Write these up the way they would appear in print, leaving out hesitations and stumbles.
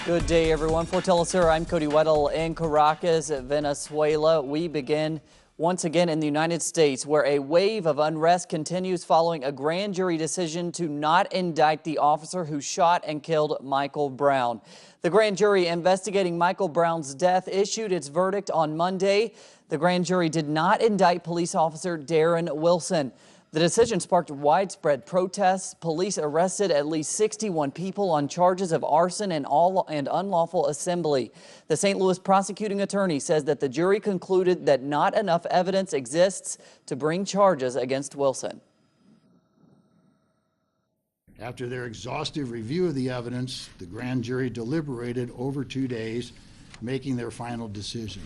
Good day, everyone. For Telesur, I'm Cody Weddle in Caracas, Venezuela. We begin once again in the United States, where a wave of unrest continues following a grand jury decision to not indict the officer who shot and killed Michael Brown. The grand jury investigating Michael Brown's death issued its verdict on Monday. The grand jury did not indict police officer Darren Wilson. The decision sparked widespread protests. Police arrested at least 61 people on charges of arson and unlawful assembly. The St. Louis prosecuting attorney says that the jury concluded that not enough evidence exists to bring charges against Wilson. After their exhaustive review of the evidence, the grand jury deliberated over 2 days, making their final decision.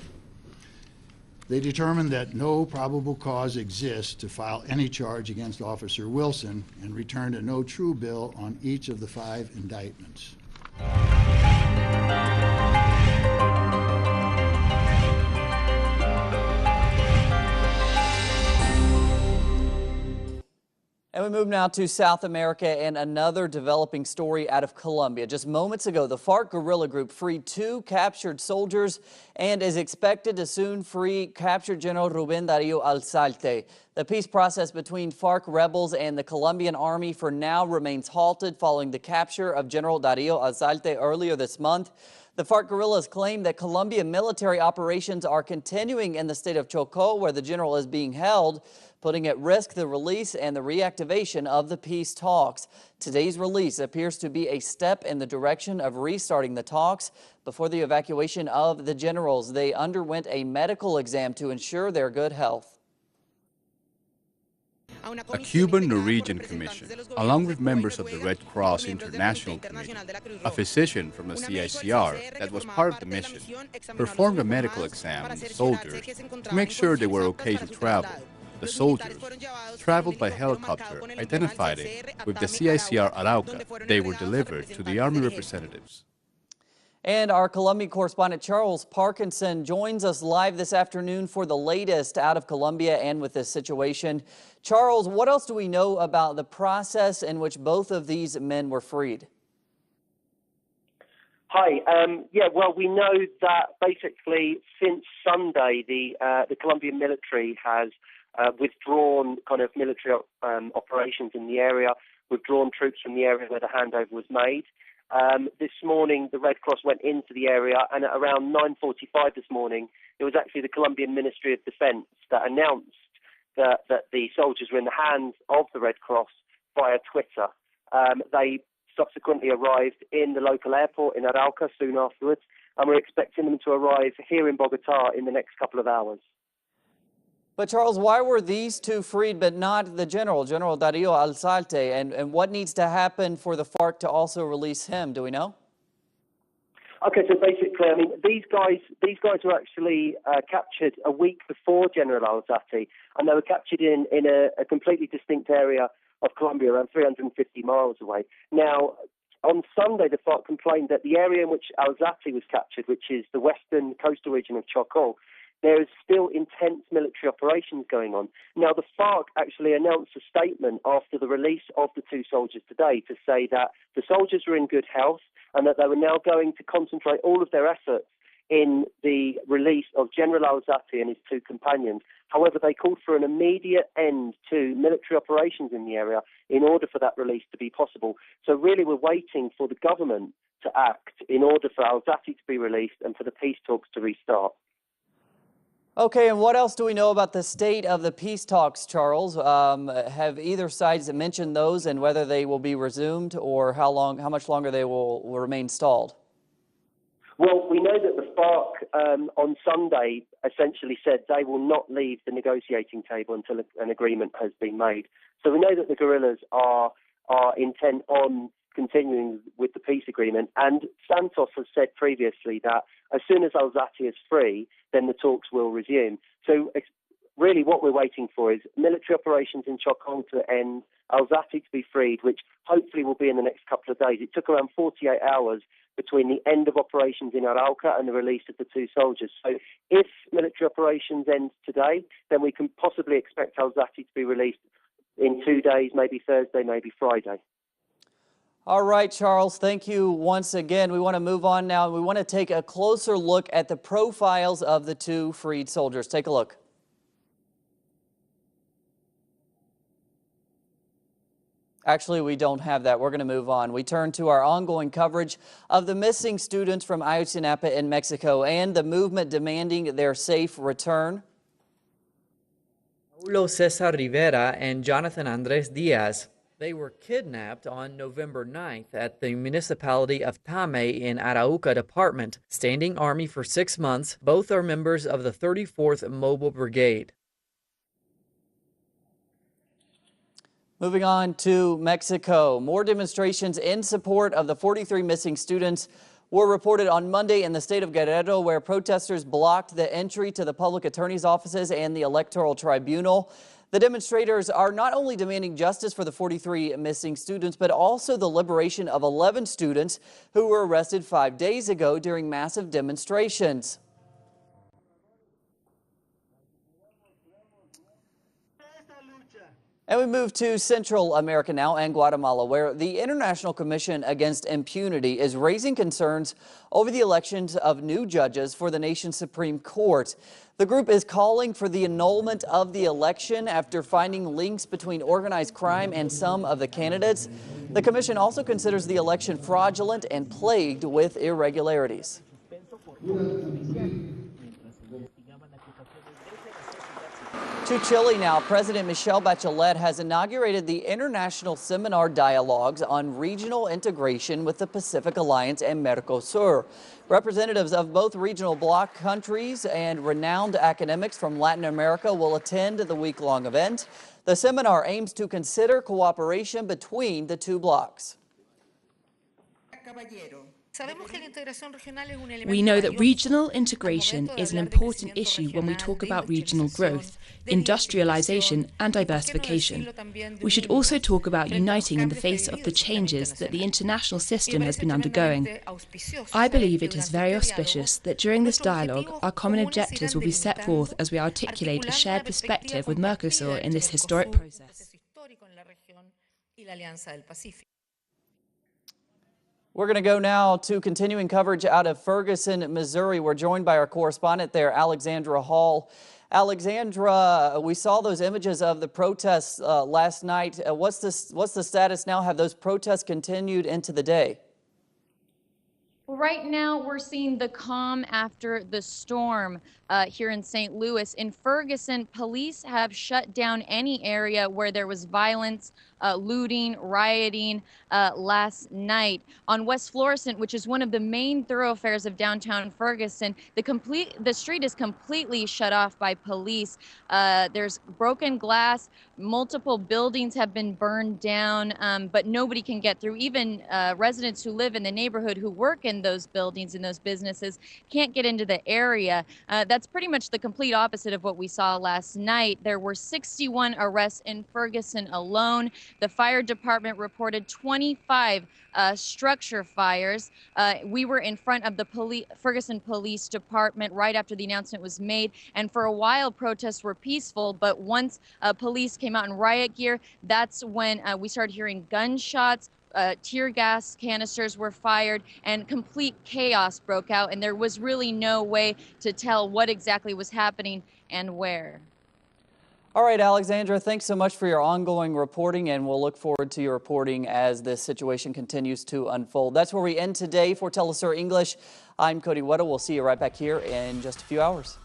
They determined that no probable cause exists to file any charge against Officer Wilson and returned a no true bill on each of the 5 indictments. And we move now to South America and another developing story out of Colombia. Just moments ago, the FARC guerrilla group freed 2 captured soldiers and is expected to soon free captured General Rubén Darío Alzate. The peace process between FARC rebels and the Colombian army for now remains halted following the capture of General Darío Alzate earlier this month. The FARC guerrillas claim that Colombian military operations are continuing in the state of Chocó, where the general is being held, putting at risk the release and the reactivation of the peace talks. Today's release appears to be a step in the direction of restarting the talks. Before the evacuation of the generals, they underwent a medical exam to ensure their good health. A Cuban-Norwegian commission, along with members of the Red Cross International Committee, a physician from the CICR that was part of the mission, performed a medical exam on the soldiers to make sure they were okay to travel. The soldiers traveled by helicopter, identified it with the CICR Arauca. They were delivered to the Army representatives. And our Colombian correspondent Charles Parkinson joins us live this afternoon for the latest out of Colombia and with this situation. Charles, what else do we know about the process in which both of these men were freed? Hi. Well, we know that basically since Sunday, the Colombian military has withdrawn kind of military operations in the area, withdrawn troops from the area where the handover was made. This morning, the Red Cross went into the area, and at around 9:45 this morning, it was actually the Colombian Ministry of Defense that announced that the soldiers were in the hands of the Red Cross via Twitter. They subsequently arrived in the local airport in Arauca soon afterwards, and we're expecting them to arrive here in Bogota in the next couple of hours. But Charles, why were these 2 freed but not the General Darío Alzate? And what needs to happen for the FARC to also release him? Do we know? Okay, so basically, I mean, these guys were actually captured a week before General Alzate, and they were captured in a completely distinct area of Colombia, around 350 miles away. Now, on Sunday, the FARC complained that the area in which Alzate was captured, which is the western coastal region of Chocó, there is still intense military operations going on. Now, the FARC actually announced a statement after the release of the 2 soldiers today to say that the soldiers were in good health and that they were now going to concentrate all of their efforts in the release of General Alzate and his 2 companions. However, they called for an immediate end to military operations in the area in order for that release to be possible. So really, we're waiting for the government to act in order for Alzate to be released and for the peace talks to restart. Okay, and what else do we know about the state of the peace talks, Charles? Have either sides mentioned those and whether they will be resumed or how much longer they will remain stalled? Well, we know that the FARC on Sunday essentially said they will not leave the negotiating table until an agreement has been made. So we know that the guerrillas are intent on continuing with the peace agreement. And Santos has said previously that as soon as Alzate is free, then the talks will resume. So really what we're waiting for is military operations in Chocó to end, Alzate to be freed, which hopefully will be in the next couple of days. It took around 48 hours between the end of operations in Arauca and the release of the 2 soldiers. So if military operations end today, then we can possibly expect Alzate to be released in 2 days, maybe Thursday, maybe Friday. All right, Charles, thank you once again. We want to move on now. We want to take a closer look at the profiles of the two freed soldiers. Take a look. Actually, we don't have that. We're going to move on. We turn to our ongoing coverage of the missing students from Ayotzinapa in Mexico and the movement demanding their safe return. Paulo Cesar Rivera and Jonathan Andres Diaz. They were kidnapped on November 9th at the municipality of Tame in Arauca Department. Standing Army for 6 months, both are members of the 34th Mobile Brigade. Moving on to Mexico, more demonstrations in support of the 43 missing students were reported on Monday in the state of Guerrero, where protesters blocked the entry to the public attorney's offices and the electoral tribunal. The demonstrators are not only demanding justice for the 43 missing students, but also the liberation of 11 students who were arrested 5 days ago during massive demonstrations. And we move to Central America now and Guatemala, where the International Commission Against Impunity is raising concerns over the elections of new judges for the nation's Supreme Court. The group is calling for the annulment of the election after finding links between organized crime and some of the candidates. The commission also considers the election fraudulent and plagued with irregularities. To Chile now, President Michelle Bachelet has inaugurated the International Seminar Dialogues on Regional Integration with the Pacific Alliance and Mercosur. Representatives of both regional bloc countries and renowned academics from Latin America will attend the week-long event. The seminar aims to consider cooperation between the two blocs. We know that regional integration is an important issue when we talk about regional growth, industrialization and diversification. We should also talk about uniting in the face of the changes that the international system has been undergoing. I believe it is very auspicious that during this dialogue our common objectives will be set forth as we articulate a shared perspective with Mercosur in this historic process. We're going to go now to continuing coverage out of Ferguson, Missouri. We're joined by our correspondent there, Alexandra Hall. Alexandra, we saw those images of the protests last night. What's the status now? Have those protests continued into the day? Well, right now we're seeing the calm after the storm here in St. Louis. In Ferguson, police have shut down any area where there was violence, looting, rioting last night. On West Florissant, which is one of the main thoroughfares of downtown Ferguson, the street is completely shut off by police. There's broken glass, multiple buildings have been burned down, but nobody can get through. Even residents who live in the neighborhood who work in those buildings and those businesses can't get into the area. That's pretty much the complete opposite of what we saw last night. There were 61 arrests in Ferguson alone. The fire department reported 25 structure fires. We were in front of the Ferguson Police Department right after the announcement was made, and for a while protests were peaceful, but once police came out in riot gear, that's when we started hearing gunshots. Tear gas canisters were fired and complete chaos broke out, and there was really no way to tell what exactly was happening and where. All right, Alexandra, thanks so much for your ongoing reporting, and we'll look forward to your reporting as this situation continues to unfold. That's where we end today for Telesur English. I'm Cody Weddle. We'll see you right back here in just a few hours.